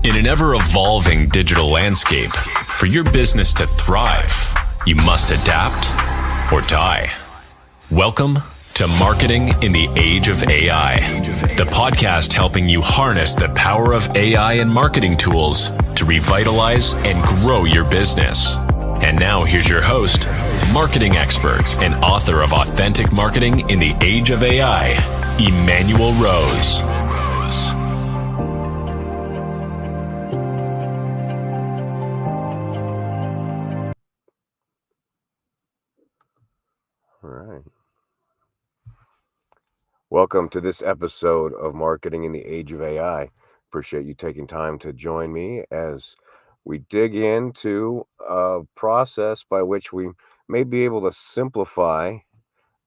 In an ever-evolving digital landscape, for your business to thrive, you must adapt or die. Welcome to Marketing in the Age of AI, the podcast helping you harness the power of AI and marketing tools to revitalize and grow your business. And now here's your host, marketing expert and author of Authentic Marketing in the Age of AI, Emanuel Rose. All right. Welcome to this episode of Marketing in the Age of AI. Appreciate you taking time to join me as we dig into a process by which we may be able to simplify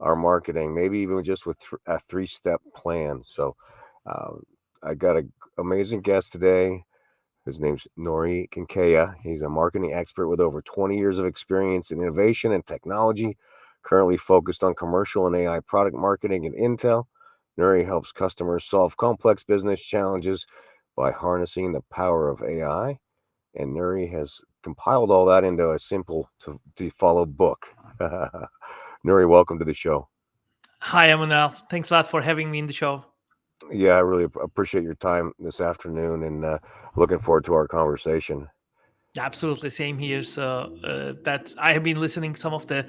our marketing, maybe even just with a three-step plan. So I got an amazing guest today. His name's Nuri Cankaya. He's a marketing expert with over 20 years of experience in innovation and technology, currently focused on commercial and AI product marketing and intel. Nuri helps customers solve complex business challenges by harnessing the power of AI. And Nuri has compiled all that into a simple to follow book. Nuri, welcome to the show. Hi, Emanuel. Thanks a lot for having me in the show. Yeah, I really appreciate your time this afternoon and looking forward to our conversation. Absolutely, same here. So that I have been listening some of the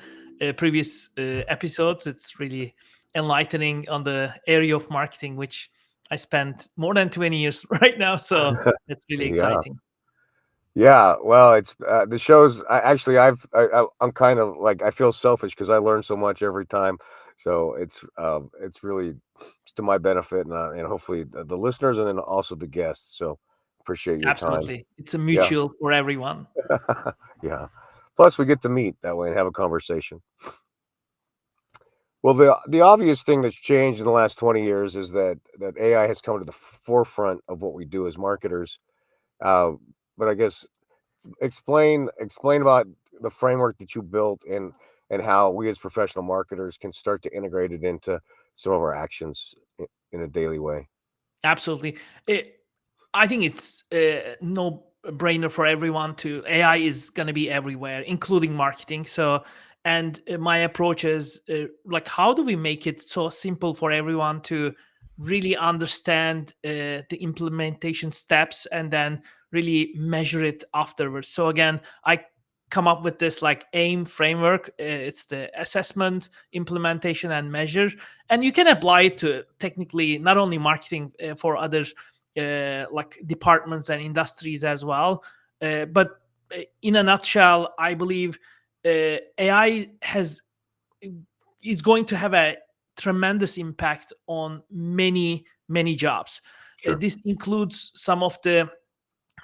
previous episodes. It's really enlightening on the area of marketing, which I spent more than 20 years right now. So it's really exciting. Yeah, well, it's the shows. I'm kind of like I feel selfish because I learn so much every time. So it's really it's to my benefit and hopefully the listeners and then also the guests. So appreciate your time. Absolutely, it's a mutual for everyone. Yeah. Plus, we get to meet that way and have a conversation. Well, the obvious thing that's changed in the last 20 years is that AI has come to the forefront of what we do as marketers. But I guess explain about the framework that you built and how we as professional marketers can start to integrate it into some of our actions in a daily way. Absolutely. I think it's no brainer for everyone to AI is going to be everywhere, including marketing. So, and my approach is like, how do we make it so simple for everyone to really understand the implementation steps and then really measure it afterwards? So again, I come up with this like AIM framework. It's the assessment, implementation, and measure, and you can apply it to technically not only marketing for other like departments and industries as well. But in a nutshell, I believe AI is going to have a tremendous impact on many jobs. Sure. This includes some of the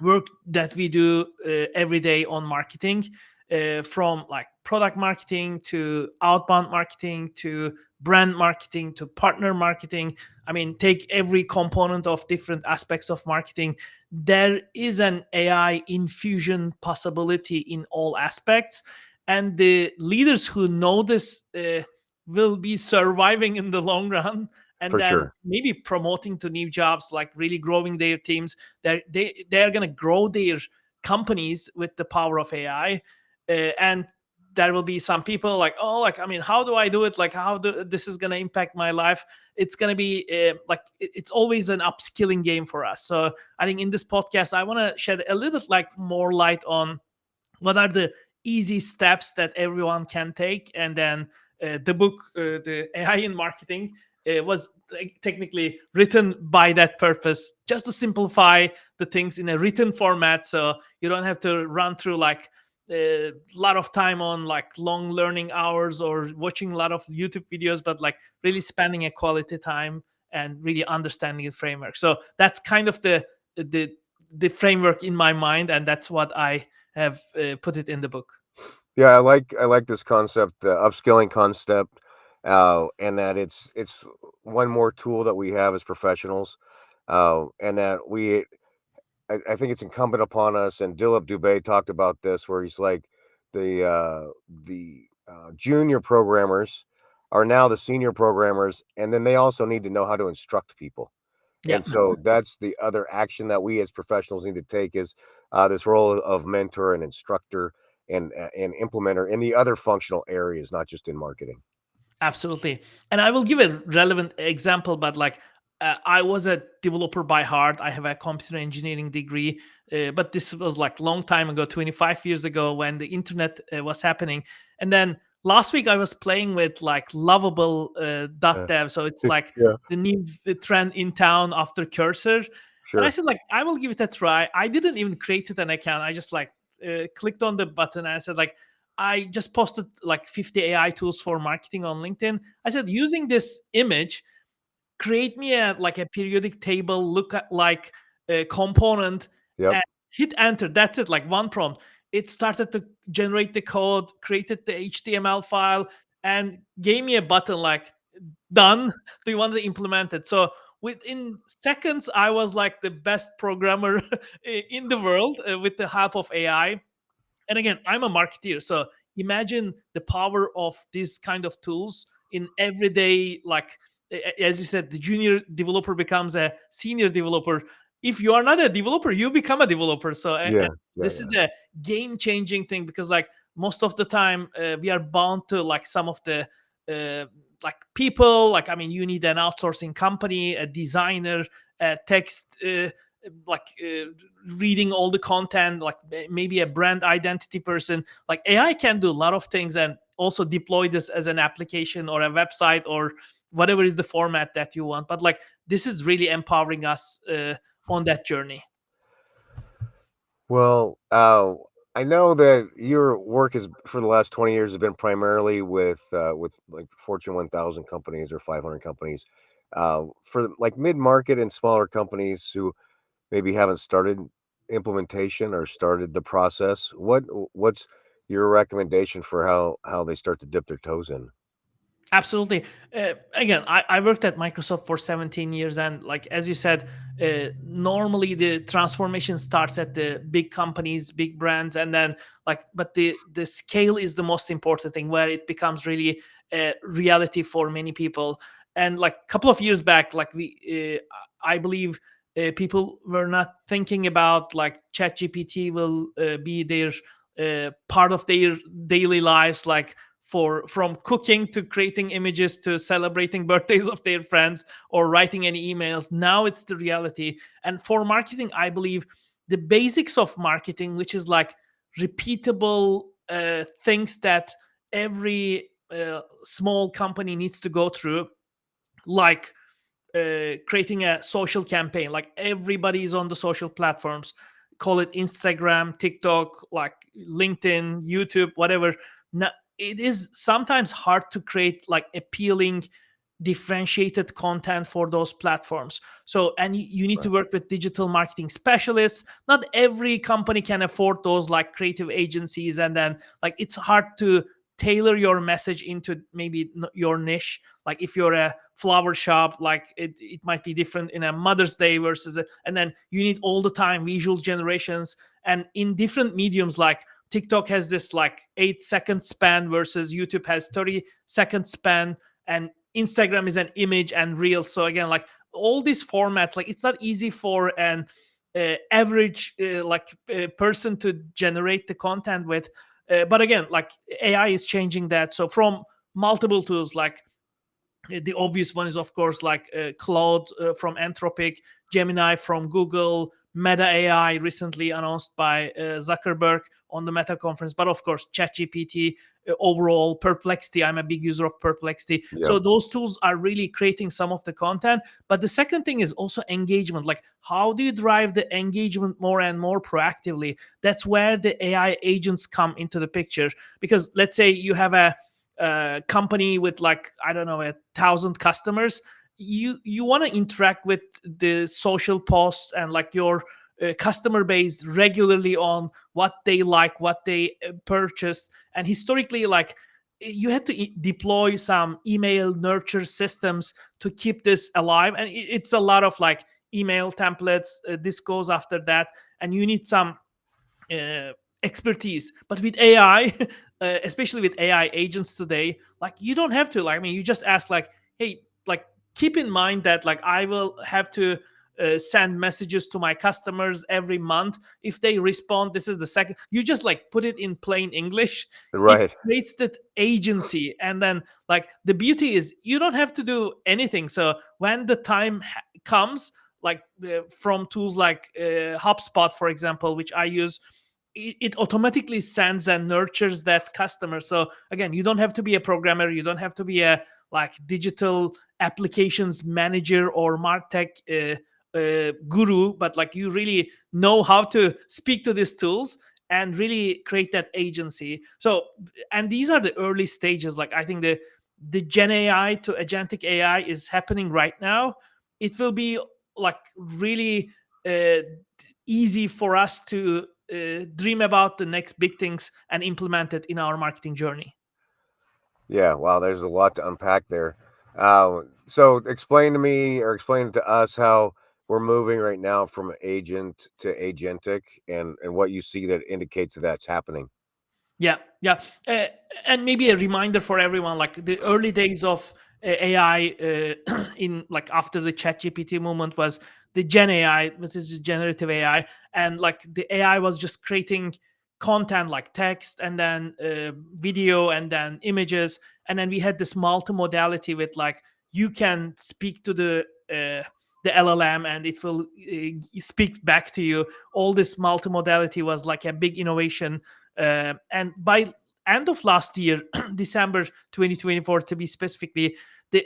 work that we do every day on marketing, from like product marketing to outbound marketing to brand marketing to partner marketing. I mean, take every component of different aspects of marketing. There is an AI infusion possibility in all aspects, and the leaders who know this will be surviving in the long run, and For then sure. maybe promoting to new jobs, like really growing their teams. They're going to grow their companies with the power of AI. And there will be some people like, oh, like, I mean, how do I do it? Like, this is going to impact my life? It's going to be it's always an upskilling game for us. So I think in this podcast, I want to shed a little bit like more light on what are the easy steps that everyone can take. And then the book, the AI in Marketing, was technically written by that purpose, just to simplify the things in a written format, so you don't have to run through like a lot of time on like long learning hours or watching a lot of YouTube videos, but like really spending a quality time and really understanding the framework. So that's kind of the framework in my mind, and that's what I have put it in the book. Yeah, I like this concept, the upskilling concept, and that it's one more tool that we have as professionals, and that I think it's incumbent upon us. And Dilip Dubey talked about this, where he's like the junior programmers are now the senior programmers, and then they also need to know how to instruct people. Yeah. And so that's the other action that we as professionals need to take is this role of mentor and instructor and implementer in the other functional areas, not just in marketing. Absolutely. And I will give a relevant example, but like I was a developer by heart. I have a computer engineering degree, but this was like long time ago, 25 years ago when the internet was happening. And then last week I was playing with like lovable Uh, .dev. So it's like yeah, the new trend in town after Cursor. And I sure. said like, I will give it a try. I didn't even create it an account. I just like clicked on the button and I said like, I just posted like 50 AI tools for marketing on LinkedIn. I said, using this image, create me a like a periodic table, look at like a component, Yep. and hit enter. That's it, like one prompt. It started to generate the code, created the HTML file, and gave me a button like done. Do you want to implement it? So within seconds, I was like the best programmer in the world with the help of AI. And again, I'm a marketeer, so imagine the power of these kind of tools in everyday, like as you said, the junior developer becomes a senior developer. If you are not a developer, you become a developer. So Yeah. Yeah. this Yeah. is a game changing thing, because like most of the time we are bound to like some of the uh, like people, like I mean, you need an outsourcing company, a designer, a text like reading all the content, like maybe a brand identity person. Like AI can do a lot of things and also deploy this as an application or a website or whatever is the format that you want. But like this is really empowering us on that journey. Well, I know that your work is for the last 20 years has been primarily with like Fortune 1000 companies or 500 companies. For like mid-market and smaller companies who maybe haven't started implementation or started the process, what's your recommendation for how they start to dip their toes in? Absolutely. Again, I worked at Microsoft for 17 years, and like as you said, normally the transformation starts at the big companies, big brands, and then like, but the scale is the most important thing, where it becomes really a reality for many people. And like a couple of years back, like I believe people were not thinking about like ChatGPT will be their part of their daily lives, like for from cooking to creating images to celebrating birthdays of their friends or writing any emails. Now it's the reality. And for marketing, I believe the basics of marketing, which is like repeatable things that every small company needs to go through, like creating a social campaign. Like everybody is on the social platforms, call it Instagram, TikTok, like LinkedIn, YouTube, whatever. Now, it is sometimes hard to create like appealing differentiated content for those platforms. So and you need to Right. work with digital marketing specialists. Not every company can afford those like creative agencies, and then like it's hard to tailor your message into maybe your niche. Like if you're a flower shop, like it might be different in a Mother's Day versus and then you need all the time visual generations. And in different mediums, like TikTok has this like 8 second span versus YouTube has 30-second span, and Instagram is an image and reel. So again, like all these formats, like it's not easy for an average person to generate the content with. But again, like AI is changing that. So from multiple tools, like the obvious one is of course like Claude from Anthropic, Gemini from Google, Meta AI recently announced by Zuckerberg on the Meta conference, but of course ChatGPT, overall Perplexity. I'm a big user of Perplexity. Yeah. So those tools are really creating some of the content. But the second thing is also engagement. Like how do you drive the engagement more and more proactively? That's where the AI agents come into the picture. Because let's say you have a company with like I don't know 1,000 customers. You want to interact with the social posts and like your customer base regularly on what they like, what they purchased. And historically, like you had to deploy some email nurture systems to keep this alive. And it's a lot of like email templates, this goes after that, and you need some uh, expertise. But with AI, especially with AI agents today, like you don't have to. Like I mean, you just ask like, hey, like keep in mind that like I will have to send messages to my customers every month. If they respond, this is the second. You just like put it in plain English. It Right. creates that agency, and then like the beauty is you don't have to do anything. So when the time comes, like from tools like HubSpot, for example, which I use, it automatically sends and nurtures that customer. So again, you don't have to be a programmer, you don't have to be a like digital applications manager or martech guru, but like you really know how to speak to these tools and really create that agency. So, and these are the early stages. Like I think the Gen AI to agentic AI is happening right now. It will be like really easy for us to dream about the next big things and implement it in our marketing journey. Yeah, wow, there's a lot to unpack there. So explain to me or explain to us how we're moving right now from agent to agentic and what you see that indicates that that's happening. Yeah, yeah, and maybe a reminder for everyone, like the early days of AI in like after the Chat GPT movement was the Gen AI, which is generative AI, and like the AI was just creating content like text and then video and then images, and then we had this multimodality with like you can speak to the LLM and it will speak back to you. All this multimodality was like a big innovation, and by end of last year, December 2024 to be specifically, the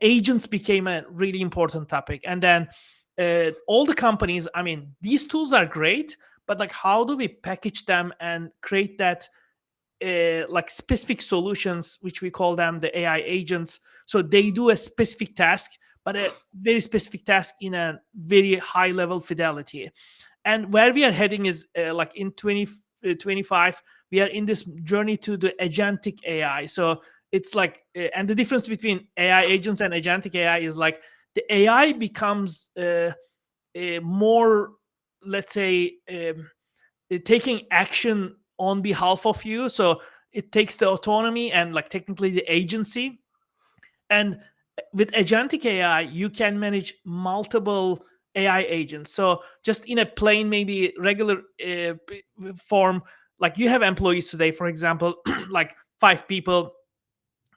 agents became a really important topic. And then all the companies, I mean, these tools are great, but like how do we package them and create that like specific solutions, which we call them the AI agents. So they do a specific task, but a very specific task in a very high level fidelity. And where we are heading is like in 2025, we are in this journey to the agentic AI. So it's like, and the difference between AI agents and agentic AI is like the AI becomes more, let's say, taking action on behalf of you. So it takes the autonomy and like technically the agency. And with agentic AI, you can manage multiple AI agents. So just in a plain, maybe regular form, like you have employees today, for example, like 5 people.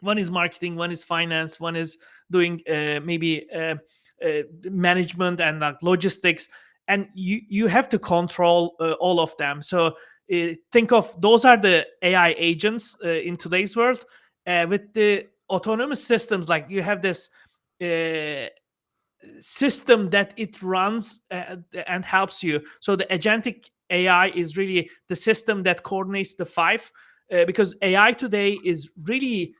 One is marketing, one is finance, one is doing maybe management and like logistics, and you have to control all of them. So think of those are the AI agents in today's world. With the autonomous systems, like you have this uh, system that it runs and helps you. So the agentic AI is really the system that coordinates the five, because AI today is really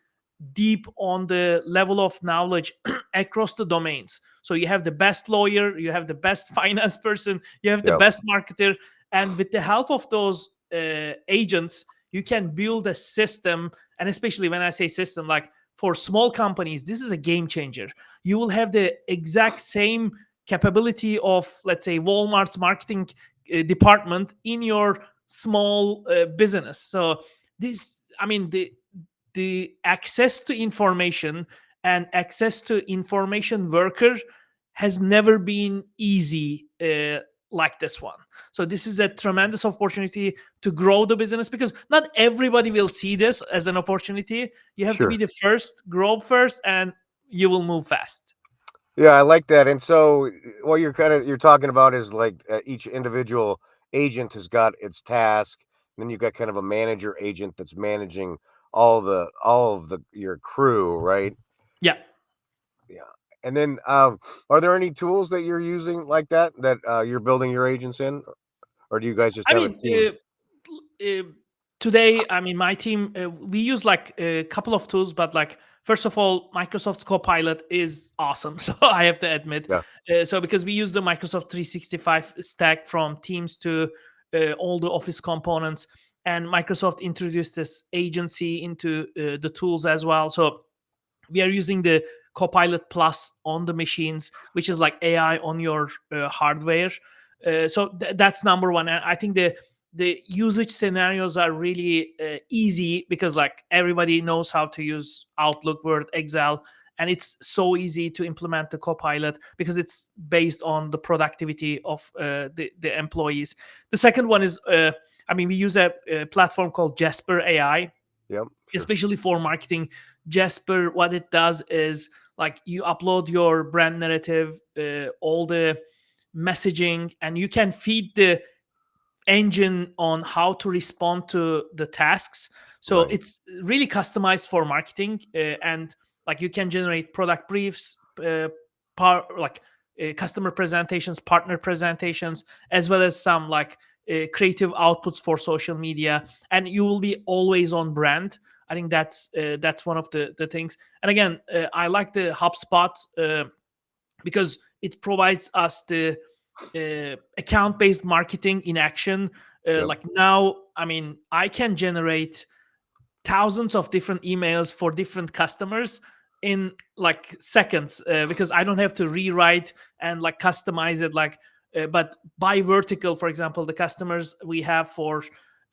deep on the level of knowledge across the domains. So you have the best lawyer, you have the best finance person, you have the Yep. best marketer, and with the help of those agents, you can build a system. And especially when I say system, like for small companies, this is a game changer. You will have the exact same capability of, let's say, Walmart's marketing department in your small business. So this, I mean, the access to information and access to information worker has never been easy like this one. So this is a tremendous opportunity to grow the business, because not everybody will see this as an opportunity. You have to be Sure. the first, grow first, and you will move fast. Yeah, I like that. And so what you're talking about is like each individual agent has got its task. Then you've got kind of a manager agent that's managing all of the your crew, right? Yeah. Yeah. And then are there any tools that you're using like that you're building your agents in, or do you guys just I have a mean, team? uh, today, I mean, my team, we use like a couple of tools, but like, first of all, Microsoft's Copilot is awesome. So I have to admit. Yeah. So because we use the Microsoft 365 stack from Teams to all the Office components, and Microsoft introduced this agency into the tools as well. So we are using the Copilot Plus on the machines, which is like AI on your hardware. So that's number one. And I think the usage scenarios are really easy, because like everybody knows how to use Outlook, Word, Excel, and it's so easy to implement the Copilot because it's based on the productivity of the employees. The second one is, we use a platform called Jasper AI, Yep. Sure. especially for marketing. Jasper, what it does is like you upload your brand narrative, all the messaging, and you can feed the engine on how to respond to the tasks. So Right. it's really customized for marketing, and like you can generate product briefs, customer presentations, partner presentations, as well as some like creative outputs for social media, and you will be always on brand. I think that's one of the things. And again, I like the HubSpot because it provides us the account-based marketing in action. Yep. Like now, I can generate thousands of different emails for different customers in like seconds, because I don't have to rewrite and like customize it. But by vertical, for example, the customers we have for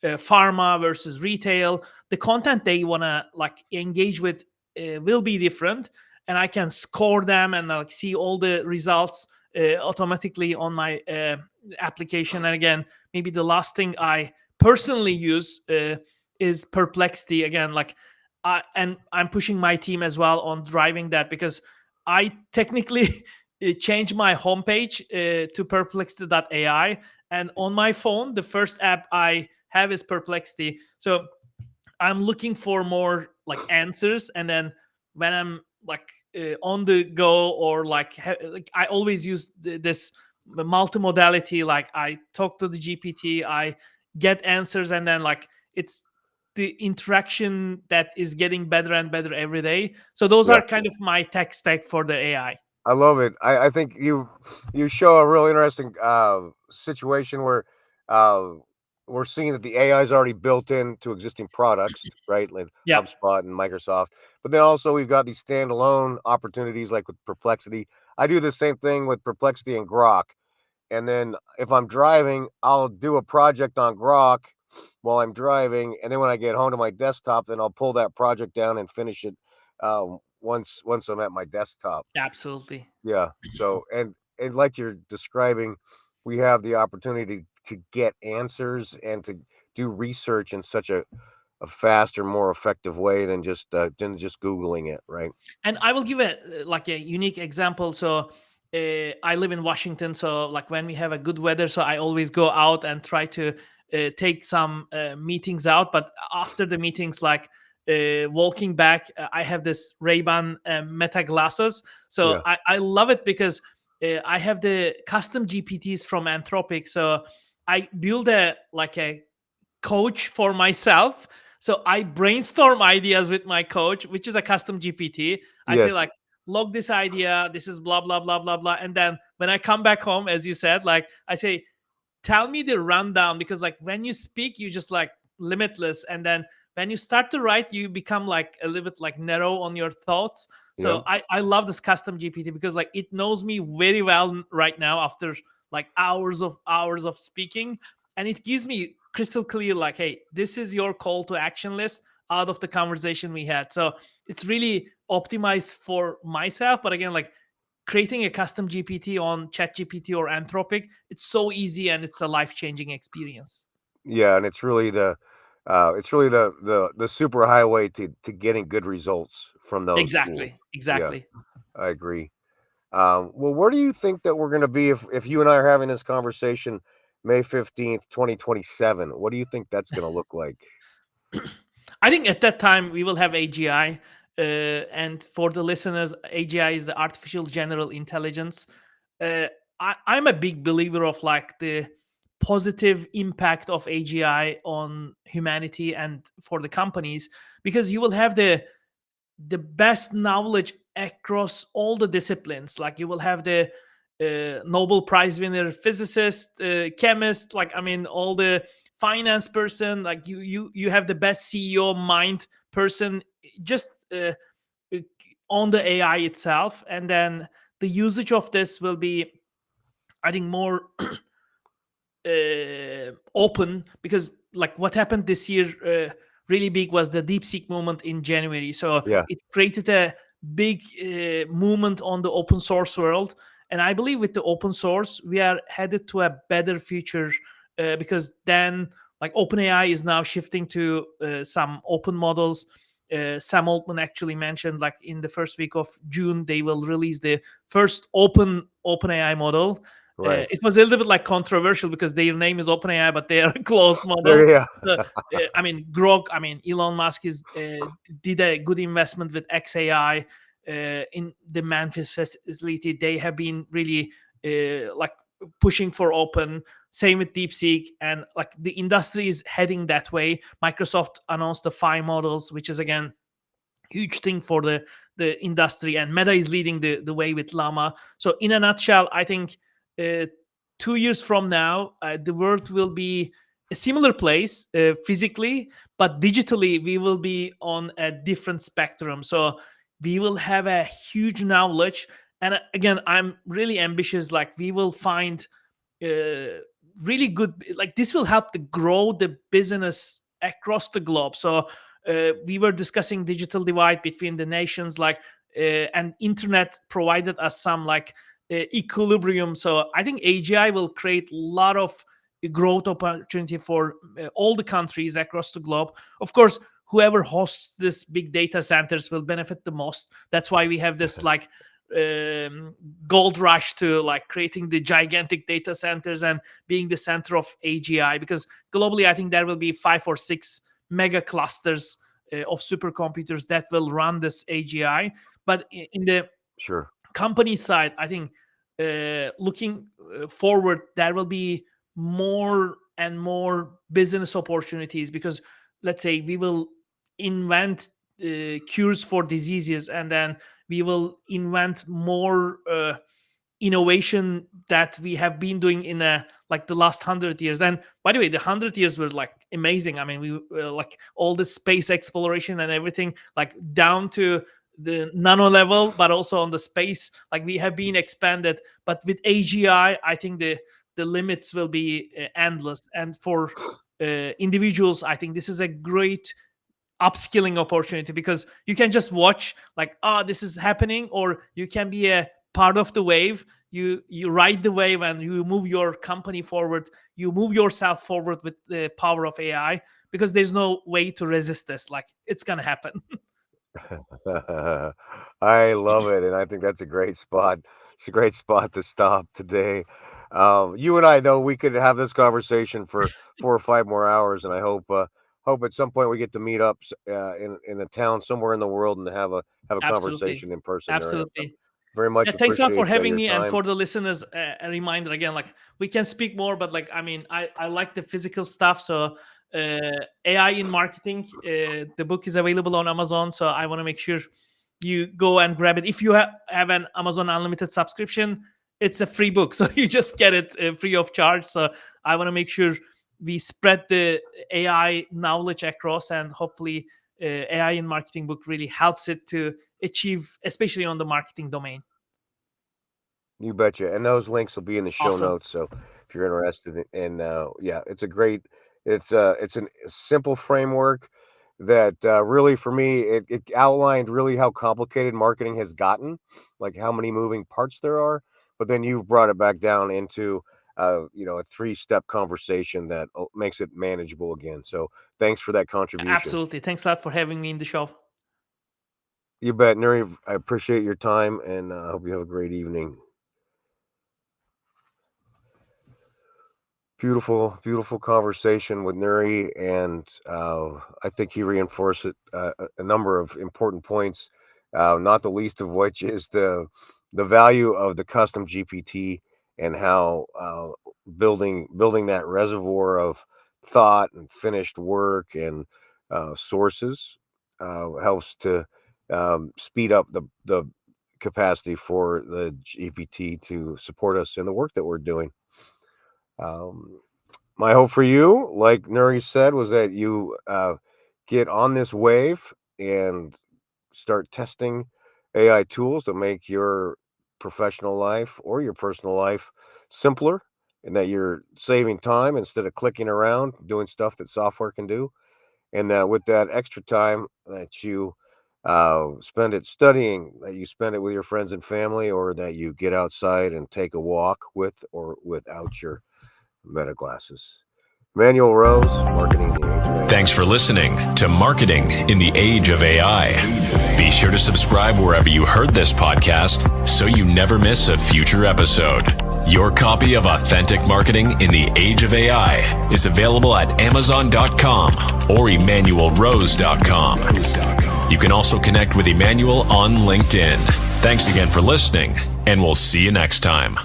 pharma versus retail, the content they want to like engage with will be different, and I can score them and like see all the results automatically on my application. And again, maybe the last thing I personally use is Perplexity. Again, and I'm pushing my team as well on driving that, because I technically changed my homepage to perplexity.ai, and on my phone the first app I have is Perplexity. So I'm looking for more like answers, and then when I'm like on the go, or like I always use this multimodality. Like I talk to the GPT, I get answers, and then like it's the interaction that is getting better and better every day. So those Yeah. are kind of my tech stack for the AI. I love it. I think you show a real interesting situation where uh, we're seeing that the AI is already built into existing products, right? Like Yeah, HubSpot and Microsoft. But then also we've got these standalone opportunities like with Perplexity. I do the same thing with Perplexity and Grok. And then if I'm driving, I'll do a project on Grok while I'm driving. And then when I get home to my desktop, then I'll pull that project down and finish it once I'm at my desktop. absolutely. Yeah. So and like you're describing, we have the opportunity to get answers and to do research in such a faster, more effective way than just Googling it, right? And I will give a unique example. So I live in Washington, so like when we have a good weather, so I always go out and try to take some meetings out. But after the meetings, like walking back, I have this Ray-Ban Meta glasses. So Yeah. I love it because I have the custom GPTs from Anthropic. So I build a coach for myself. So I brainstorm ideas with my coach, which is a custom GPT. I say Yes. like, log this idea, this is blah blah blah blah blah. And then when I come back home, as you said, like I say, tell me the rundown, because like when you speak, you just like limitless, and then when you start to write, you become like a little bit like narrow on your thoughts. Yeah. So I love this custom GPT because like it knows me very well right now after like hours of speaking, and it gives me crystal clear like, hey, this is your call to action list out of the conversation we had. So it's really optimized for myself. But again, like creating a custom GPT on ChatGPT or Anthropic, it's so easy and it's a life-changing experience. Yeah, and it's really the super highway to getting good results from those tools. Exactly. Yeah, Exactly. I agree. Well, where do you think that we're going to be if you and I are having this conversation May 15th, 2027? What do you think that's going to look like? I think at that time we will have AGI. And for the listeners, AGI is the artificial general intelligence. I'm a big believer of like the positive impact of AGI on humanity and for the companies, because you will have the best knowledge across all the disciplines. Like you will have the Nobel Prize winner physicist, chemist, all the finance person. Like you have the best CEO mind person, just uh, on the AI itself. And then the usage of this will be, I think, more open, because like what happened this year really big was the DeepSeek movement in January. So Yeah. it created a big movement on the open source world. And I believe with the open source, we are headed to a better future, because then, like, OpenAI is now shifting to some open models. Sam Altman actually mentioned, like, in the first week of June, they will release the first OpenAI model. Right. It was a little bit like controversial because their name is OpenAI, but they are a closed model. Yeah. I mean, Grok. I mean, Elon Musk is did a good investment with XAI in the Memphis facility. They have been really like pushing for open. Same with DeepSeek, and like the industry is heading that way. Microsoft announced the 5 models, which is again huge thing for the industry, and Meta is leading the way with Llama. So in a nutshell, I think uh, 2 years from now, the world will be a similar place physically, but digitally we will be on a different spectrum. So we will have a huge knowledge, and again, I'm really ambitious. Like, we will find uh, really good, like, this will help to grow the business across the globe. So we were discussing digital divide between the nations, like, and internet provided us some, like, equilibrium. So I think AGI will create a lot of growth opportunity for all the countries across the globe. Of course, whoever hosts this big data centers will benefit the most. That's why we have this, like, um, gold rush to, like, creating the gigantic data centers and being the center of AGI, because globally I think there will be 5 or 6 mega clusters of supercomputers that will run this AGI. But in the Sure. company side, I think looking forward, there will be more and more business opportunities, because let's say we will invent cures for diseases, and then we will invent more innovation that we have been doing in like the last 100 years. And by the way, the 100 years were like amazing. I mean, we like all the space exploration and everything, like down to the nano level, but also on the space, like we have been expanded. But with AGI, I think the limits will be endless. And for individuals, I think this is a great upskilling opportunity, because you can just watch, like, oh, this is happening, or you can be a part of the wave. You ride the wave and you move your company forward, you move yourself forward with the power of AI, because there's no way to resist this. Like, it's gonna happen. I love it, and I think that's a great spot. It's a great spot to stop today. You and I, though, we could have this conversation for 4 or 5 more hours, and I hope at some point we get to meet up in a town somewhere in the world and have a Absolutely. conversation in person. There, I Absolutely. very Yeah, much thanks a lot for appreciate having your me. And time. for the listeners, a reminder again, like, we can speak more, but like, I mean, I like the physical stuff. So AI in marketing, the book is available on Amazon. So I want to make sure you go and grab it. If you have an Amazon Unlimited subscription, it's a free book. So you just get it free of charge. So I want to make sure we spread the AI knowledge across, and hopefully AI in marketing book really helps it to achieve, especially on the marketing domain. You betcha, and those links will be in the show Awesome. notes, so if you're interested yeah, it's a simple framework that, really for me, it outlined really how complicated marketing has gotten, like how many moving parts there are, but then you've brought it back down into, a 3-step conversation that makes it manageable again, so thanks for that contribution. Absolutely. Thanks a lot for having me in the show. You bet, Nuri, I appreciate your time, and I hope you have a great evening. Beautiful, beautiful conversation with Nuri, and I think he reinforced a number of important points, not the least of which is the value of the custom GPT and how building that reservoir of thought and finished work and sources helps to speed up the capacity for the GPT to support us in the work that we're doing. Um, my hope for you, like Nuri said, was that you get on this wave and start testing AI tools to make your professional life or your personal life simpler, and that you're saving time instead of clicking around doing stuff that software can do. And that with that extra time, that you Spend it studying, that you spend it with your friends and family, or that you get outside and take a walk with or without your meta glasses. Emanuel Rose, Marketing in the Age of AI. Thanks for listening to Marketing in the Age of AI. Be sure to subscribe wherever you heard this podcast so you never miss a future episode. Your copy of Authentic Marketing in the Age of AI is available at Amazon.com or EmanuelRose.com. You can also connect with Emanuel on LinkedIn. Thanks again for listening, and we'll see you next time.